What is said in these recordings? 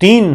3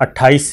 28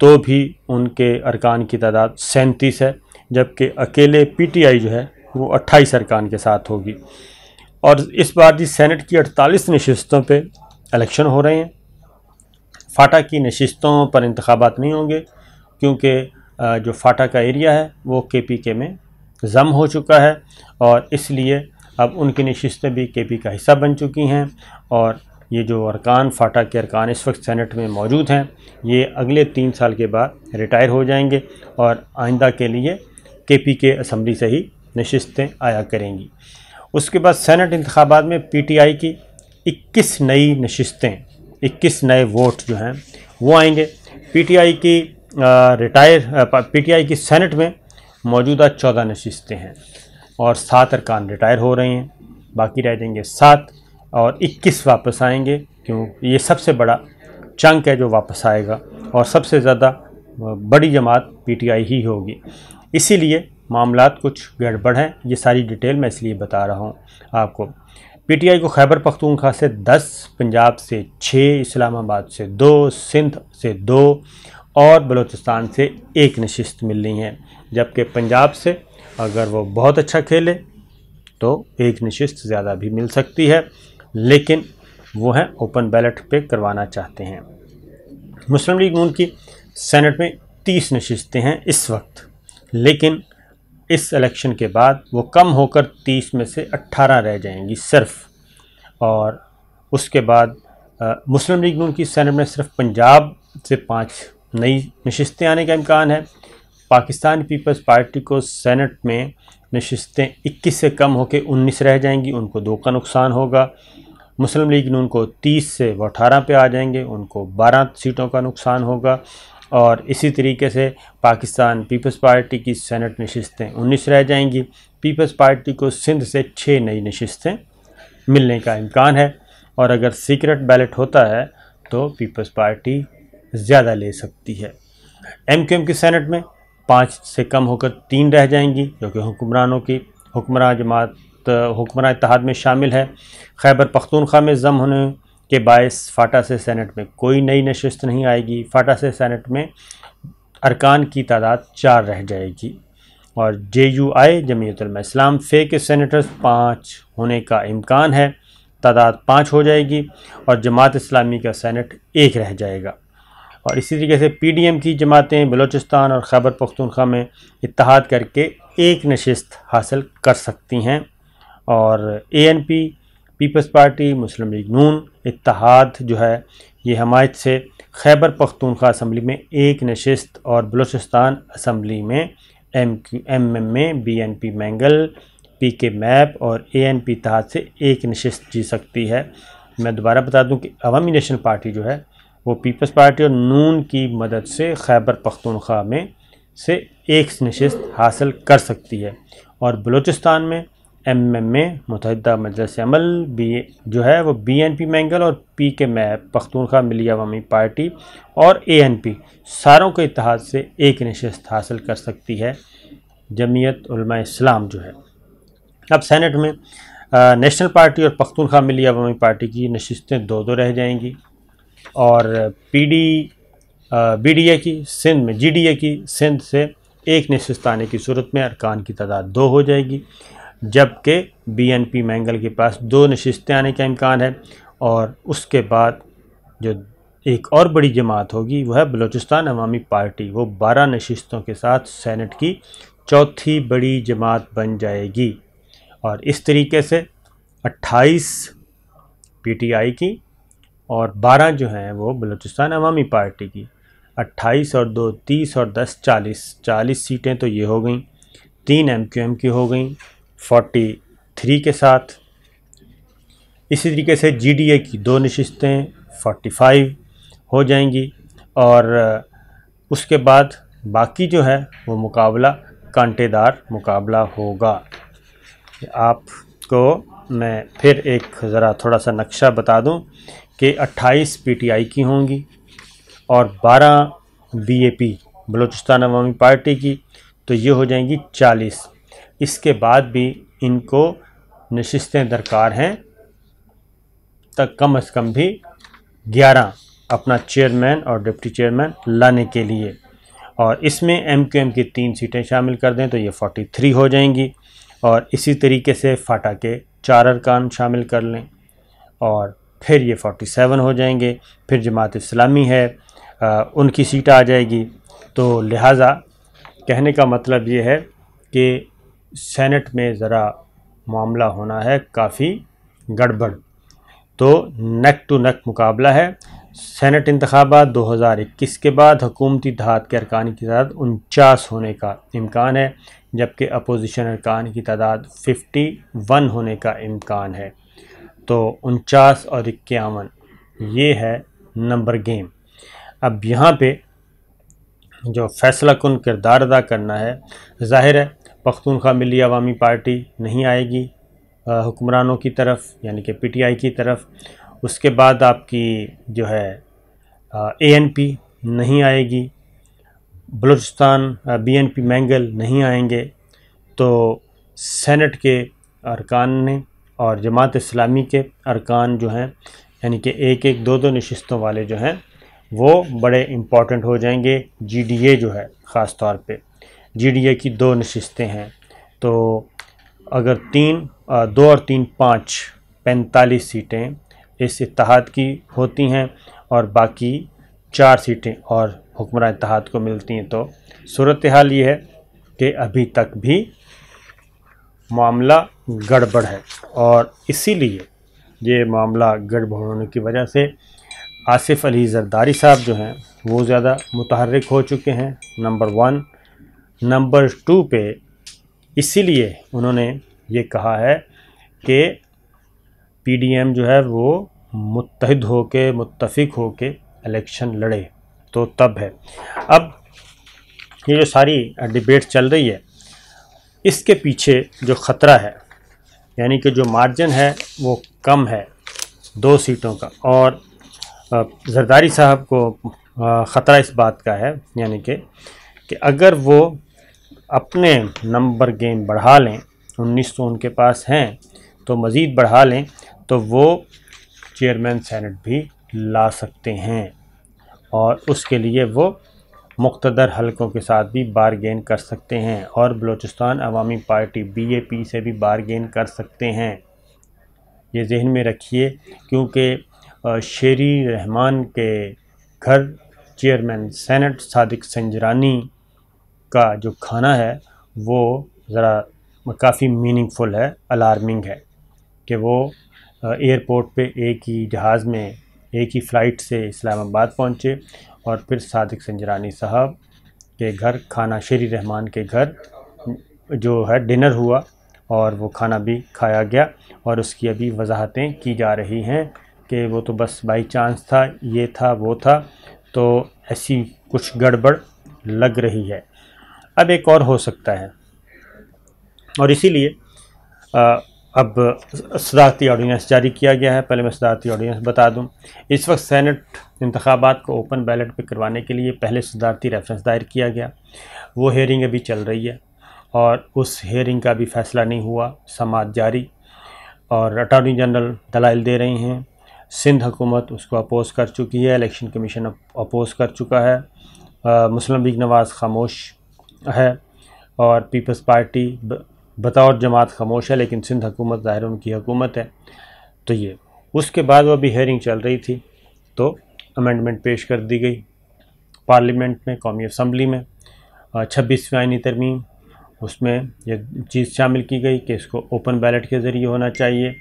تو بھی ان کے ارکان کی تعداد 37 ہے، جبکہ اکیلے پی ٹی آئی جو ہے وہ 28 ارکان کے ساتھ ہوگی۔ اور اس بار جی سینٹ کی 48 نشستوں پہ الیکشن ہو رہے ہیں۔ فاٹا کی نشستوں پر انتخابات نہیں ہوں گے، کیونکہ جو فاٹا کا ایریا ہے وہ کے پی کے میں ضم ہو چکا ہے، اور اس لیے اب ان کی نشستیں بھی کے پی کا حصہ بن چکی ہیں، اور یہ جو ارکان فاٹا کے ارکان اس وقت سینٹ میں موجود ہیں یہ اگلے 3 سال کے بعد ریٹائر ہو جائیں گے، اور آئندہ کے لیے کے پی کے اسمبلی سے ہی نشستیں آیا کریں گی۔ اس کے بعد سینٹ انتخابات میں پی ٹی آئی کی 21 نئی نشستیں، 21 نئے ووٹ جو ہیں وہ آئیں گے۔ پی ٹی آئی کی سینٹ میں موجودہ 14 نشستیں ہیں، اور 7 ارکان ریٹائر ہو رہے ہیں، باقی رہ جائیں گے 7، اور 21 واپس آئیں گے، کیوں یہ سب سے بڑا چنک ہے جو واپس آئے گا، اور سب سے زیادہ بڑی جماعت پی ٹی آئی ہی ہوگی۔ اسی لیے معاملات کچھ گڑبڑ ہیں، یہ ساری ڈیٹیل میں اس لیے بتا رہا ہوں آپ کو۔ پی ٹی آئی کو خیبر پختونخوا سے 10، پنجاب سے 6، اسلام آباد سے 2، سندھ سے 2 اور بلوچستان سے 1 نشست مل رہی ہیں، جبکہ پنجاب سے اگر وہ بہت اچھا کھیلے تو 1 نشست زیادہ بھی مل سکتی ہے، لیکن وہ ہیں اوپن بیلٹ پہ کروانا چاہتے ہیں۔ مسلم لیگ نون کی سینٹ میں 30 نشستیں ہیں اس وقت، لیکن اس الیکشن کے بعد وہ کم ہو کر 30 میں سے 18 رہ جائیں گی صرف، اور اس کے بعد مسلم لیگ نون کی سینٹ میں صرف پنجاب سے 5 نئی نشستیں آنے کا امکان ہے۔ پاکستان پیپلز پارٹی کو سینٹ میں نشستیں 21 سے کم ہو کے 19 رہ جائیں گی، ان کو 2 کا نقصان ہوگا۔ مسلم لیگ نون کو 30 سے وہ 18 پہ آ جائیں گے، ان کو 12 سیٹوں کا نقصان ہوگا، اور اسی طریقے سے پاکستان پیپلز پارٹی کی سینٹ نشستیں 19 رہ جائیں گی۔ پیپلز پارٹی کو سندھ سے 6 نئی نشستیں ملنے کا امکان ہے، اور اگر سیکرٹ بیلٹ ہوتا ہے تو پیپلز پارٹی زیادہ لے سکتی ہے۔ ایم کیو ایم کی سینٹ میں 5 سے کم ہو کر 3 رہ جائیں گی، جو کہ حکمراں اتحاد میں شامل ہے۔ خیبر پختونخوا میں ضم ہونے کے باعث فاٹا سے سینٹ میں کوئی نئی نشست نہیں آئے گی۔ فاٹا سے سینٹ میں ارکان کی تعداد 4 رہ جائے گی، اور جے یو آئی جمعیت علماء اسلام فے کے سینیٹرز 5 ہونے کا امکان ہے، تعداد 5 ہو جائے گی، اور جماعت اسلامی کا سینٹ 1 رہ جائے گا۔ اور اسی طریقے سے پی ڈی ایم کی جماعتیں بلوچستان اور خیبر پختونخوا میں اتحاد کر کے 1 نشست حاصل کر سکتی ہیں، اور اے این پی، پیپلز پارٹی، مسلم لیگ نون اتحاد جو ہے یہ حمایت سے خیبر پختونخوا اسمبلی میں 1 نشست، اور بلوچستان اسمبلی میں ایم میں بی این پی مینگل، پی کے میپ اور اے این پی اتحاد سے 1 نشست جی سکتی ہے۔ میں دوبارہ بتا دوں کہ عوامی نیشنل پارٹی جو ہے وہ پیپلز پارٹی اور نون کی مدد سے خیبر پختونخوا میں سے 1 نشست حاصل کر سکتی ہے، اور بلوچستان میں ایم میں متحدہ مجلس عمل جو ہے وہ بی این پی مینگل اور پی کے میپ، پختونخوا ملی عوامی پارٹی اور اے این پی ساروں کے اتحاد سے 1 نشست حاصل کر سکتی ہے جمعیت علماء اسلام جو ہے۔ اب سینٹ میں نیشنل پارٹی اور پختونخوا ملی عوامی پارٹی کی نشستیں 2 رہ جائیں گی، اور بی ڈی اے کی سندھ میں جی ڈی اے کی سندھ سے 1 نشست آنے کی صورت میں ارکان کی تعداد 2 ہو جائے گی، جبکہ بی این پی مینگل کے پاس 2 نشستیں آنے کا امکان ہے، اور اس کے بعد جو ایک اور بڑی جماعت ہوگی وہ ہے بلوچستان عوامی پارٹی، وہ 12 نشستوں کے ساتھ سینٹ کی 4تھی بڑی جماعت بن جائے گی، اور اس طریقے سے 28 پی ٹی آئی کی اور 12 جو ہیں وہ بلوچستان عوامی پارٹی کی، 28 اور 2 30 اور 10 40 سیٹیں تو یہ ہو گئیں، 3 ایم کیو ایم کی ہو گئیں 43 کے ساتھ۔ اسی طریقے سے جی ڈی اے کی 2 نشستیں 45 ہو جائیں گی، اور اس کے بعد باقی جو ہے وہ مقابلہ کانٹے دار مقابلہ ہوگا۔ آپ کو میں پھر ایک ذرا تھوڑا سا نقشہ بتا دوں کہ 28 پی ٹی آئی کی ہوں گی، اور 12 بی اے پی بلوچستان عوامی پارٹی کی، تو یہ ہو جائیں گی 40۔ اس کے بعد بھی ان کو نشستیں درکار ہیں تک کم از کم بھی 11 اپنا چیئرمین اور ڈپٹی چیئرمین لانے کے لیے، اور اس میں ایم کیو ایم کی 3 سیٹیں شامل کر دیں تو یہ 43 ہو جائیں گی، اور اسی طریقے سے فاٹا کے 4 ارکان شامل کر لیں اور پھر یہ 47 ہو جائیں گے۔ پھر جماعت اسلامی ہے، ان کی سیٹ آ جائے گی۔ تو لہٰذا کہنے کا مطلب یہ ہے کہ سینٹ میں ذرا معاملہ ہونا ہے کافی گڑبڑ، تو نیک ٹو نیک مقابلہ ہے۔ سینٹ انتخابات 2021 کے بعد حکومتی اتحاد کے ارکان کی تعداد 49 ہونے کا امکان ہے، جبکہ اپوزیشن ارکان کی تعداد 51 ہونے کا امکان ہے۔ تو 49 اور 51 یہ ہے نمبر گیم۔ اب یہاں پہ جو فیصلہ کن کردار ادا کرنا ہے، ظاہر ہے پختونخوا ملی عوامی پارٹی نہیں آئے گی حکمرانوں کی طرف، یعنی کہ پی ٹی آئی کی طرف۔ اس کے بعد آپ کی جو ہے اے این پی نہیں آئے گی، Balochistan B N P Mengal نہیں آئیں گے۔ تو سینٹ کے ارکان نے اور جماعت اسلامی کے ارکان جو ہیں، یعنی کہ 1-2 نشستوں والے جو ہیں، وہ بڑے امپورٹنٹ ہو جائیں گے۔ جی ڈی اے جو ہے خاص طور پہ، جی ڈی اے کی 2 نشستیں ہیں، تو اگر 2 اور 3 5 45 سیٹیں اس اتحاد کی ہوتی ہیں اور باقی 4 سیٹیں اور حکمراں اتحاد کو ملتی ہیں، تو صورتحال یہ ہے کہ ابھی تک بھی معاملہ گڑبڑ ہے، اور اسی لیے یہ معاملہ گڑبڑ ہونے کی وجہ سے آصف علی زرداری صاحب جو ہیں وہ زیادہ متحرک ہو چکے ہیں، نمبر 1۔ نمبر 2 پہ اسی لیے انہوں نے یہ کہا ہے کہ پی ڈی ایم جو ہے وہ متحد ہو کے، متفق ہو کے الیکشن لڑے تو تب ہے۔ اب یہ جو ساری ڈیبیٹ چل رہی ہے، اس کے پیچھے جو خطرہ ہے، یعنی کہ جو مارجن ہے وہ کم ہے 2 سیٹوں کا، اور زرداری صاحب کو خطرہ اس بات کا ہے، یعنی کہ اگر وہ اپنے نمبر گیم بڑھا لیں، 19 تو ان کے پاس ہیں، تو مزید بڑھا لیں تو وہ چیئرمین سینٹ بھی لا سکتے ہیں، اور اس کے لیے وہ مقتدر حلقوں کے ساتھ بھی بارگین کر سکتے ہیں، اور بلوچستان عوامی پارٹی BAP سے بھی بارگین کر سکتے ہیں۔ یہ ذہن میں رکھیے، کیونکہ شیری رحمان کے گھر چیئرمین سینٹ صادق سنجرانی کا جو کھانا ہے وہ ذرا کافی میننگ فل ہے، الارمنگ ہے، کہ وہ ایئرپورٹ پہ ایک ہی جہاز میں ایک ہی فلائٹ سے اسلام آباد پہنچے، اور پھر صادق سنجرانی صاحب کے گھر کھانا، شیری رحمان کے گھر جو ہے ڈنر ہوا، اور وہ کھانا بھی کھایا گیا، اور اس کی ابھی وضاحتیں کی جا رہی ہیں کہ وہ تو بس بائی چانس تھا، یہ تھا وہ تھا، تو ایسی کچھ گڑبڑ لگ رہی ہے۔ اب ایک اور ہو سکتا ہے، اور اسی لیے اب صدارتی آرڈیننس جاری کیا گیا ہے۔ پہلے میں صدارتی آرڈیننس بتا دوں۔ اس وقت سینٹ انتخابات کو اوپن بیلٹ پہ کروانے کے لیے پہلے صدارتی ریفرنس دائر کیا گیا، وہ ہیئرنگ ابھی چل رہی ہے، اور اس ہیئرنگ کا بھی فیصلہ نہیں ہوا، سماعت جاری، اور اٹارنی جنرل دلائل دے رہے ہیں۔ سندھ حکومت اس کو اپوز کر چکی ہے، الیکشن کمیشن اپوز کر چکا ہے، مسلم لیگ نواز خاموش ہے، اور پیپلز پارٹی بطور جماعت خاموش ہے، لیکن سندھ حکومت ظاہر ان کی حکومت ہے۔ تو یہ اس کے بعد وہ بھی ہیئرنگ چل رہی تھی، تو امینڈمنٹ پیش کر دی گئی پارلیمنٹ میں، قومی اسمبلی میں، 26ویں آئینی ترمیم، اس میں یہ چیز شامل کی گئی کہ اس کو اوپن بیلٹ کے ذریعے ہونا چاہیے۔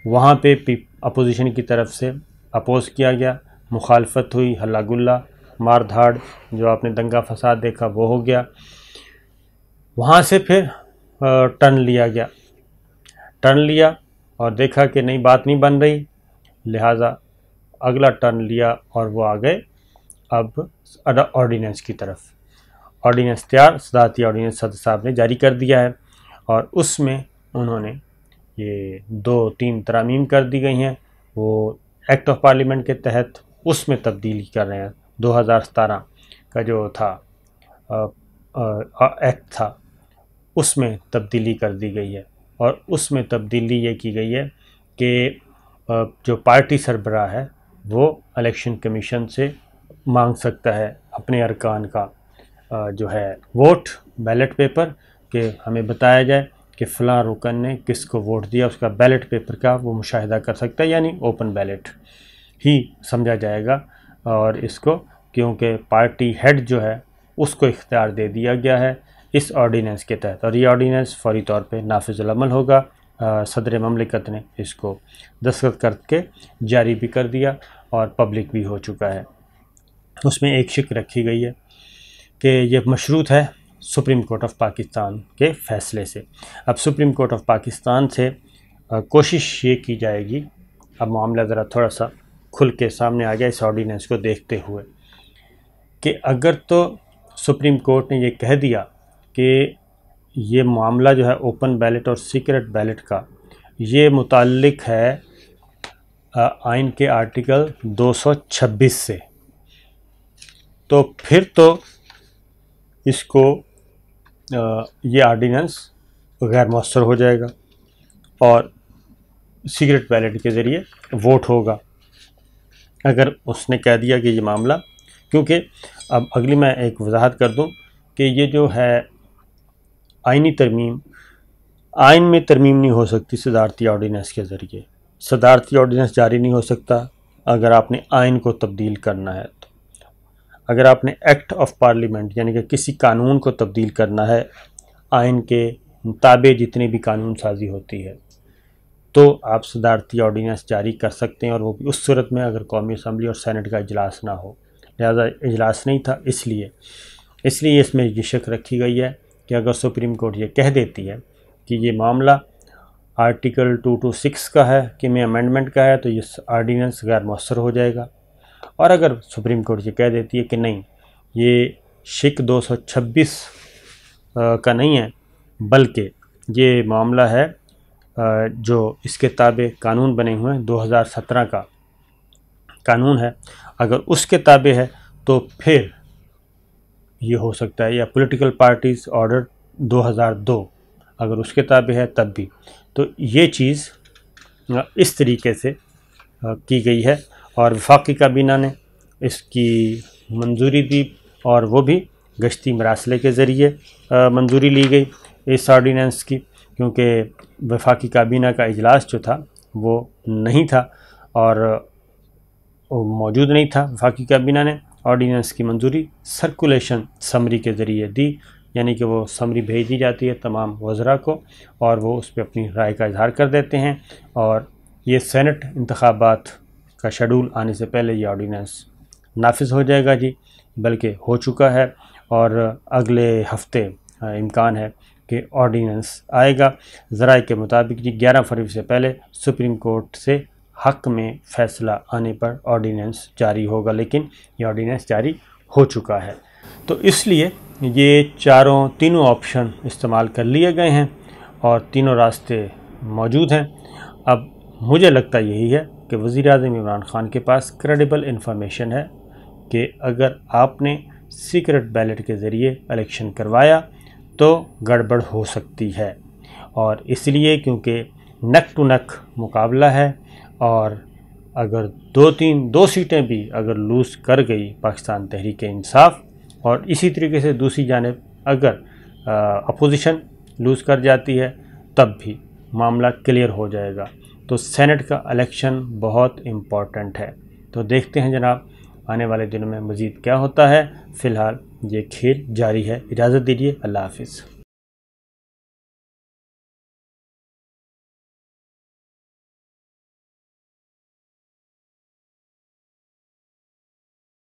وہاں پہ اپوزیشن کی طرف سے اپوز کیا گیا، مخالفت ہوئی، ہلہ گلہ، مار دھاڑ، جو آپ نے دنگا فساد دیکھا وہ ہو گیا۔ وہاں سے پھر ٹرن لیا اور دیکھا کہ نہیں، بات نہیں بن رہی، لہٰذا اگلا ٹرن لیا اور وہ آ گئے اب آرڈیننس کی طرف۔ آرڈیننس تیار، صدارتی آرڈیننس صدر صاحب نے جاری کر دیا ہے، اور اس میں انہوں نے یہ 2-3 ترامیم کر دی گئی ہیں، وہ ایکٹ آف پارلیمنٹ کے تحت اس میں تبدیلی کر رہے ہیں۔ 2017 کا جو تھا ایکٹ تھا، اس میں تبدیلی کر دی گئی ہے، اور اس میں تبدیلی یہ کی گئی ہے کہ جو پارٹی سربراہ ہے وہ الیکشن کمیشن سے مانگ سکتا ہے اپنے ارکان کا جو ہے ووٹ بیلٹ پیپر، کہ ہمیں بتایا جائے کہ فلاں رکن نے کس کو ووٹ دیا، اس کا بیلٹ پیپر کا وہ مشاہدہ کر سکتا ہے، یعنی اوپن بیلٹ ہی سمجھا جائے گا۔ اور اس کو کیونکہ پارٹی ہیڈ جو ہے اس کو اختیار دے دیا گیا ہے اس آرڈیننس کے تحت، اور یہ آرڈیننس فوری طور پہ نافذ العمل ہوگا۔ صدر مملکت نے اس کو دستخط کر کے جاری بھی کر دیا اور پبلک بھی ہو چکا ہے۔ اس میں ایک شک رکھی گئی ہے کہ یہ مشروط ہے سپریم کورٹ آف پاکستان کے فیصلے سے۔ اب سپریم کورٹ آف پاکستان سے کوشش یہ کی جائے گی، اب معاملہ ذرا تھوڑا سا کھل کے سامنے آ گیا اس آرڈیننس کو دیکھتے ہوئے، کہ اگر تو سپریم کورٹ نے یہ کہہ دیا کہ یہ معاملہ جو ہے اوپن بیلٹ اور سیکرٹ بیلٹ کا، یہ متعلق ہے آئین کے آرٹیکل 226 سے، تو پھر تو اس کو یہ آرڈیننس غیر مؤثر ہو جائے گا اور سیکرٹ بیلٹ کے ذریعے ووٹ ہوگا۔ اگر اس نے کہہ دیا کہ یہ معاملہ، کیونکہ اب اگلی میں ایک وضاحت کر دوں کہ یہ جو ہے آئینی ترمیم، آئین میں ترمیم نہیں ہو سکتی صدارتی آرڈیننس کے ذریعے۔ صدارتی آرڈیننس جاری نہیں ہو سکتا اگر آپ نے آئین کو تبدیل کرنا ہے تو۔ اگر آپ نے ایکٹ آف پارلیمنٹ یعنی کہ کسی قانون کو تبدیل کرنا ہے، آئین کے مطابق جتنی بھی قانون سازی ہوتی ہے، تو آپ صدارتی آرڈیننس جاری کر سکتے ہیں، اور وہ بھی اس صورت میں اگر قومی اسمبلی اور سینٹ کا اجلاس نہ ہو۔ لہذا اجلاس نہیں تھا، اس لیے اس میں یہ شک رکھی گئی ہے کہ اگر سپریم کورٹ یہ کہہ دیتی ہے کہ یہ معاملہ آرٹیکل 226 کا ہے کہ میں امینڈمنٹ کا ہے، تو یہ آرڈیننس غیر مؤثر ہو جائے گا۔ اور اگر سپریم کورٹ یہ کہہ دیتی ہے کہ نہیں، یہ شک 226 کا نہیں ہے، بلکہ یہ معاملہ ہے جو اس کے تابع قانون بنے ہوئے ہیں، 2017 کا قانون ہے، اگر اس کے تابع ہے تو پھر یہ ہو سکتا ہے، یا پولیٹیکل پارٹیز آرڈر 2002 اگر اس کے تابع ہے تب بھی۔ تو یہ چیز اس طریقے سے کی گئی ہے، اور وفاقی کابینہ نے اس کی منظوری دی، اور وہ بھی گشتی مراسلے کے ذریعے منظوری لی گئی اس آرڈیننس کی، کیونکہ وفاقی کابینہ کا اجلاس جو تھا وہ نہیں تھا اور موجود نہیں تھا۔ وفاقی کابینہ نے آرڈیننس کی منظوری سرکولیشن سمری کے ذریعے دی، یعنی کہ وہ سمری بھیج دی جاتی ہے تمام وزراء کو، اور وہ اس پہ اپنی رائے کا اظہار کر دیتے ہیں، اور یہ سینٹ انتخابات کا شیڈول آنے سے پہلے یہ آرڈیننس نافذ ہو جائے گا جی، بلکہ ہو چکا ہے، اور اگلے ہفتے امکان ہے کہ آرڈیننس آئے گا۔ ذرائع کے مطابق جی 11 فروری سے پہلے سپریم کورٹ سے حق میں فیصلہ آنے پر آرڈیننس جاری ہوگا، لیکن یہ آرڈیننس جاری ہو چکا ہے۔ تو اس لیے یہ تینوں آپشن استعمال کر لیے گئے ہیں اور تینوں راستے موجود ہیں۔ اب مجھے لگتا یہی ہے کہ وزیر اعظم عمران خان کے پاس کریڈیبل انفارمیشن ہے کہ اگر آپ نے سیکرٹ بیلٹ کے ذریعے الیکشن کروایا تو گڑبڑ ہو سکتی ہے، اور اس لیے کیونکہ نک ٹو نک مقابلہ ہے، اور اگر دو سیٹیں بھی اگر لوز کر گئی پاکستان تحریک انصاف، اور اسی طریقے سے دوسری جانب اگر اپوزیشن لوز کر جاتی ہے، تب بھی معاملہ کلیئر ہو جائے گا۔ تو سینٹ کا الیکشن بہت امپورٹنٹ ہے، تو دیکھتے ہیں جناب آنے والے دنوں میں مزید کیا ہوتا ہے۔ فی الحال یہ کھیل جاری ہے۔ اجازت دیجیے، اللہ حافظ۔